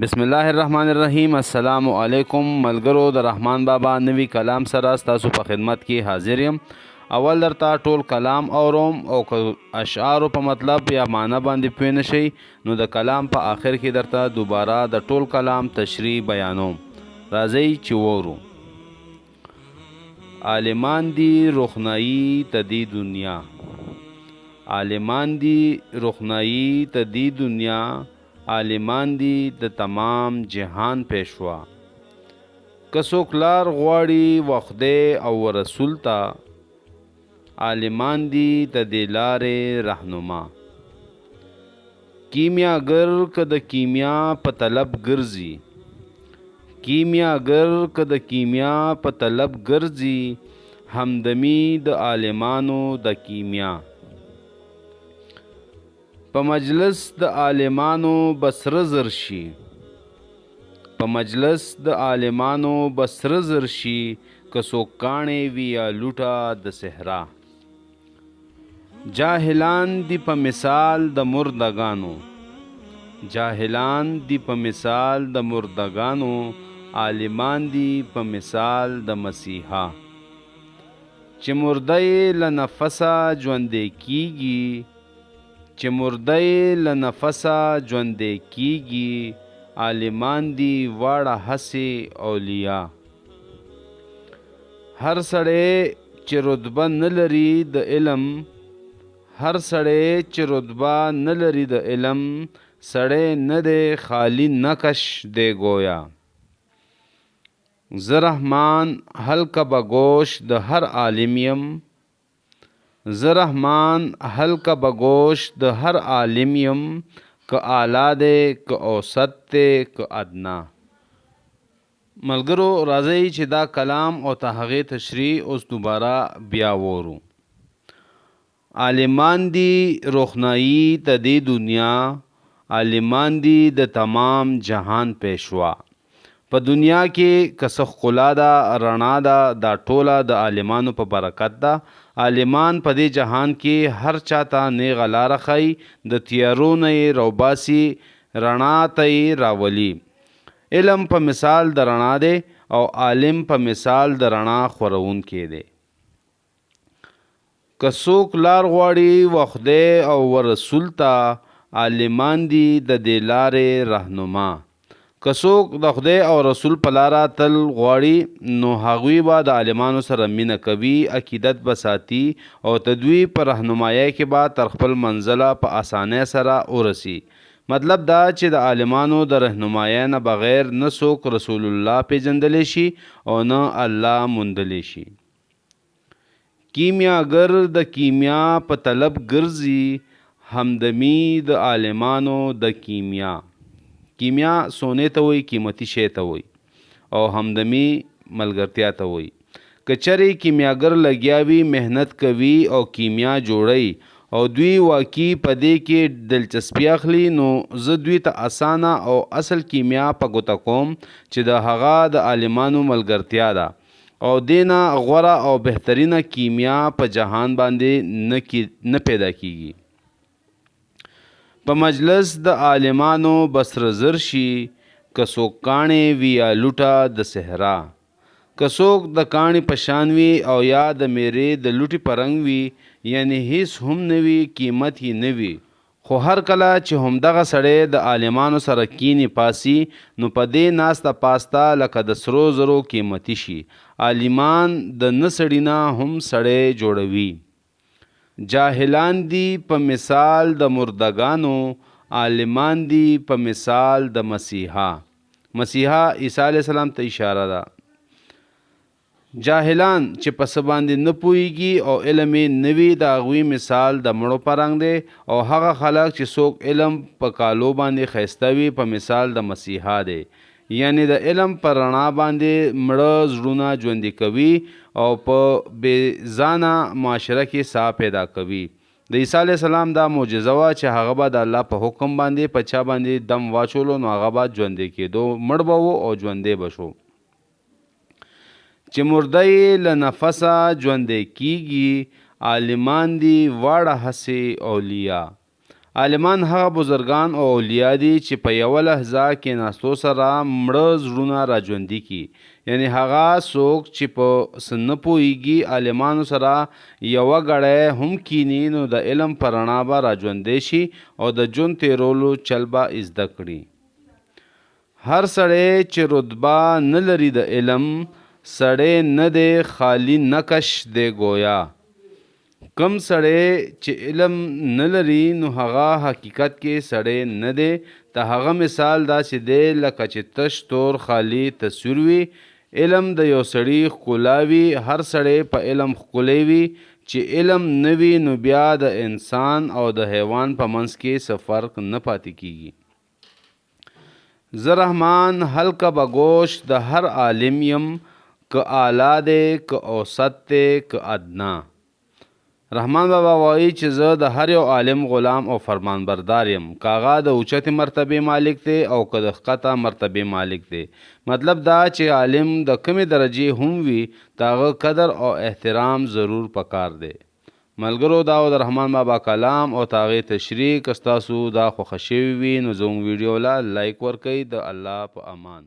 بسم الله الرحمن الرحیم. السلام علیکم ملګرو. د رحمان بابا نوی کلام سره ستاسو په خدمت کې حاضر یم. اول درته ټول کلام اوروم او که اشعارو په مطلب یا معنی باندې پوه نشئ نو د کلام په آخر کې درته دوباره د ټول کلام تشریح بیانوم. راځئ چې وورو. عالمان دی روښنایي ته دی دنیا، عالمان دی روښنایي ته دی دنیا، عالمان دی د تمام جهان پیشوا. که څوک لار غواړي و خدای او رسول ته، عالمان دی د دې لارې رهنما. کیمیاګر که د کیمیا په طلب ګرځي، کیمیاګر که د کیمیا په طلب ګرځي، همدمی د عالمانو د کیمیا. په مجلس د عالمانو بسره زر شي، په مجلس د عالمانو بسره زر شي، که څوک کاڼې وي یا لوټه د صحرا. جاهلان دی په مثال د مردگانو، جاهلان دی په مثال د مردگانو، عالمان دی په مثال د مسیحا. چې مرده له نفسه ژوندی کیږي، چې مرده له نفسه ژوندی کیږي، عالمان دی واړه هسې اولیا. هر سړی چې رتبه نه لري د علم، هر سړی چې رتبه نه لري د علم، سړی نه دی خالی نقش دی گویا. زه رحمان حلقه بگوش د هر عالم یم، زه رحمان حلقه بگوش د هر عالم یم، که اعلی دی که اوسط دی که ادنا. ملګرو راځئ چې دا کلام او ته هغې تشریح اوس دوباره بیا وورو. عالمان دی روښنایي ته دی دنیا، عالمان دی د تمام جهان پیشوا. په دنیا کې که څه ښکلا ده، رڼا ده، دا ټوله د عالمانو په برکت ده. عالمان په دې جهان کې هر چاته نیغه لاره ښیي، د تیارو نه یې راوباسي، رڼا ته یې راولي. علم په مثال د رڼا دی او عالم په مثال د رڼا خورونکی دی. که څوک لار غواړي و خدای او و رسول ته، عالمان دی د دې لارې رهنما. که څوک د خدای او رسول په لاره تل غواړي نو هغوی به د عالمانو سره مینه کوي، عقیدت به ساتي او تدوی په رهنمایۍ کې به تر خپل منزله په اسانۍ سره ورسي. مطلب دا چې د عالمانو د رهنمایۍ نه بغیر نه څوک رسول الله پیژندلی شي او نه الله موندلی شي. کیمیاګر د کیمیا په طلب ګرځي، همدمی د عالمانو د کیمیا. کیمیا سونې ته وایي، قیمتي شی ته وایي، او همدمی ملګرتیا ته وایي. که چرې کیمیاګر لګیا وي، محنت کوي او کیمیا جوړوي او دوی واقعي په دې کې دلچسپي اخلي، نو زه دوی ته اسانه او اصل کیمیا په ګوته کوم چې د هغه د عالمانو ملګرتیا ده، او دې نه غوره او بهترینه کیمیا په جهان باندې نه پیدا کیږي. په مجلس د عالمانو بسره زر شي، که څوک کاڼې وي یا لوټه د صحرا. که څوک د کاڼې په شان وي او یا د میرې د لوټې په رنګ وي، یعنی هیڅ هم نه وي، قیمت یې نه وي، خو هر کله چې همدغه سړی د عالمانو سره کینې پاسي نو په دې ناسته پاسته لکه د سرو زرو قیمتي شي. عالمان د نه سړي نه هم سړی جوړوي. جاهلان دی په مثال د مردگانو، عالمان دی په مثال د مسیحا. مسیحا عیسی علیه السلام ته اشاره ده. جاهلان چې په څه باندې نه پوهیږي او علم یې نه وي، د هغوی مثال د مړو په رنګ دی، او هغه خلک چې څوک علم په کالو باندې ښایسته وي په مثال د مسیحا دی. یعنی د علم په رڼا باندې مړه زړونه ژوندي کوي او په بې ځانه معاشره کې ساه پیدا کوي. د عیسی علیه السلام دا معجزه وه چې هغه به د الله په حکم باندې په چا باندې دم واچولو نو هغه به ژوندی کېدو، مړ به و او ژوندی به شو. چې مرده له نفسه ژوندی کیږي، عالمان دی واړه هسې اولیا. عالمان هغه بزرگان او اولیاء دي چې په یوه لحظه کې ناستو سره مړه زړونه راژوندي کی. یعنی هغه څوک چې په څه نه پوهېږي عالمانو سره یوه ګړی هم کینی نو د علم په رڼا به راژوندی شي او د ژوند تیرولو چل به زده کړي. هر سړی چې رتبه نه لري د علم سړی نه دی، خالی نقش دی گویا. کم سړی چې علم نه لري نو هغه حقیقت کې سړی نه دی. د هغه مثال داسې دی لکه چې تش تور خالی تصویر وي. علم د یو سړي ښکلا وي. هر سړی په علم ښکلی وي. چې علم نه وي نو بیا د انسان او د حیوان په منځ کې څه فرق نه پاتې کیږي. زه رحمان حلقه به گوش د هر عالم یم، که اعلی دی که اوسط دی که ادنا. رحمان بابا وایي چې زه د هر یو عالم غلام او فرمانبردار یم، که هغه د اوچتې مرتبې مالک دی او که د ښکته مرتبې مالک دی. مطلب دا چې عالم د کمې درجې هم وي د هغه قدر او احترام ضرور پکار دی. ملګرو دا و د رحمان بابا کلام او د هغې تشریح. که ستاسو دا خوښه شوې وي نو زموږ ویډیو له لایک ورکړئ. د الله په امان.